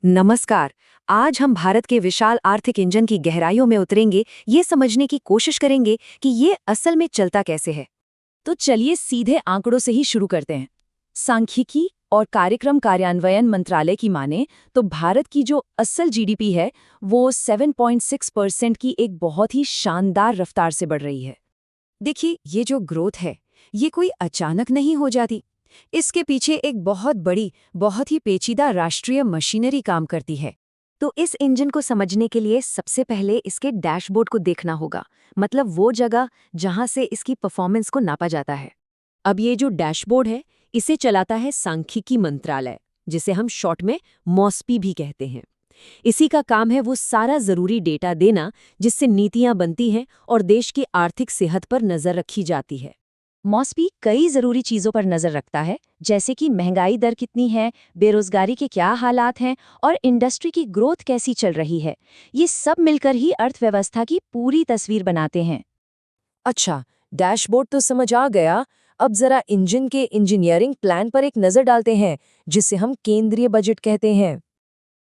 नमस्कार। आज हम भारत के विशाल आर्थिक इंजन की गहराइयों में उतरेंगे, ये समझने की कोशिश करेंगे कि ये असल में चलता कैसे है। तो चलिए सीधे आंकड़ों से ही शुरू करते हैं। सांख्यिकी और कार्यक्रम कार्यान्वयन मंत्रालय की माने तो भारत की जो असल जीडीपी है वो 7.6% की एक बहुत ही शानदार रफ्तार से बढ़ रही है। देखिए, ये जो ग्रोथ है, ये कोई अचानक नहीं हो जाती। इसके पीछे एक बहुत बड़ी, बहुत ही पेचीदा राष्ट्रीय मशीनरी काम करती है। तो इस इंजन को समझने के लिए सबसे पहले इसके डैशबोर्ड को देखना होगा, मतलब वो जगह जहां से इसकी परफॉर्मेंस को नापा जाता है। अब ये जो डैशबोर्ड है इसे चलाता है सांख्यिकी मंत्रालय, जिसे हम शॉर्ट में मॉस्पी भी कहते हैं। इसी का काम है वो सारा जरूरी डेटा देना जिससे नीतियां बनती हैं और देश की आर्थिक सेहत पर नजर रखी जाती है। मॉस्पी कई जरूरी चीजों पर नजर रखता है, जैसे कि महंगाई दर कितनी है, बेरोजगारी के क्या हालात हैं और इंडस्ट्री की ग्रोथ कैसी चल रही है। ये सब मिलकर ही अर्थव्यवस्था की पूरी तस्वीर बनाते हैं। अच्छा, डैशबोर्ड तो समझ आ गया। अब जरा इंजन के इंजीनियरिंग प्लान पर एक नजर डालते हैं, जिसे हम केंद्रीय बजट कहते हैं।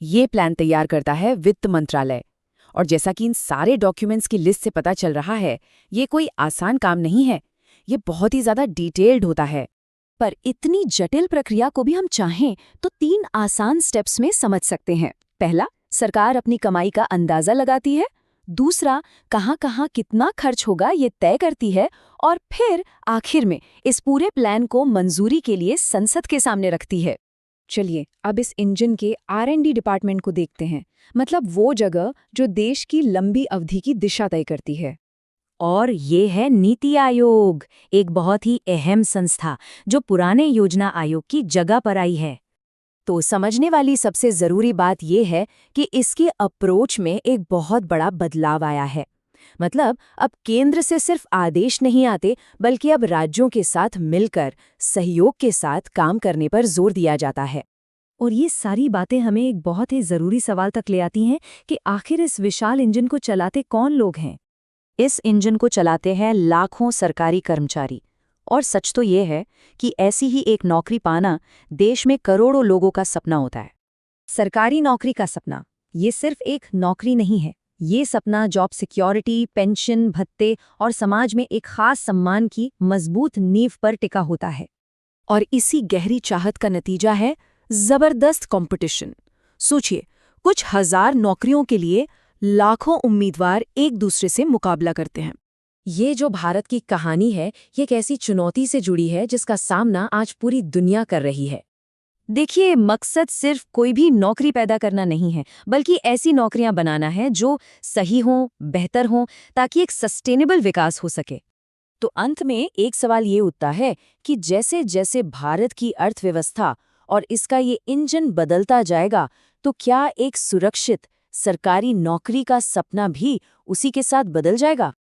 ये प्लान तैयार करता है वित्त मंत्रालय। और जैसा कि इन सारे डॉक्यूमेंट्स की लिस्ट से पता चल रहा है, ये कोई आसान काम नहीं है। ये बहुत ही ज्यादा डिटेल्ड होता है। पर इतनी जटिल प्रक्रिया को भी हम चाहें तो 3 आसान स्टेप्स में समझ सकते हैं। पहला, सरकार अपनी कमाई का अंदाजा लगाती है। दूसरा, कहाँ-कहाँ कितना खर्च होगा ये तय करती है। और फिर आखिर में इस पूरे प्लान को मंजूरी के लिए संसद के सामने रखती है। चलिए, अब इस इंजन के R&D डिपार्टमेंट को देखते हैं, मतलब वो जगह जो देश की लंबी अवधि की दिशा तय करती है। और ये है नीति आयोग, एक बहुत ही अहम संस्था जो पुराने योजना आयोग की जगह पर आई है। तो समझने वाली सबसे जरूरी बात यह है कि इसके अप्रोच में एक बहुत बड़ा बदलाव आया है। मतलब अब केंद्र से सिर्फ आदेश नहीं आते, बल्कि अब राज्यों के साथ मिलकर सहयोग के साथ काम करने पर जोर दिया जाता है। और ये सारी बातें हमें एक बहुत ही जरूरी सवाल तक ले आती हैं कि आखिर इस विशाल इंजन को चलाते कौन लोग हैं। इस इंजन को चलाते हैं लाखों सरकारी कर्मचारी। और सच तो ये है कि ऐसी ही एक नौकरी पाना देश में करोड़ों लोगों का सपना होता है। सरकारी नौकरी का सपना, ये सिर्फ एक नौकरी नहीं है। ये सपना जॉब सिक्योरिटी, पेंशन, भत्ते और समाज में एक खास सम्मान की मजबूत नींव पर टिका होता है। और इसी गहरी चाहत का नतीजा है जबरदस्त कंपटीशन। सोचिए, कुछ हजार नौकरियों के लिए लाखों उम्मीदवार एक दूसरे से मुकाबला करते हैं। ये जो भारत की कहानी है, ये एक ऐसी चुनौती से जुड़ी है जिसका सामना आज पूरी दुनिया कर रही है। देखिए, मकसद सिर्फ कोई भी नौकरी पैदा करना नहीं है, बल्कि ऐसी नौकरियां बनाना है जो सही हों, बेहतर हों, ताकि एक सस्टेनेबल विकास हो सके। तो अंत में एक सवाल ये उठता है कि जैसे जैसे भारत की अर्थव्यवस्था और इसका ये इंजन बदलता जाएगा, तो क्या एक सुरक्षित सरकारी नौकरी का सपना भी उसी के साथ बदल जाएगा?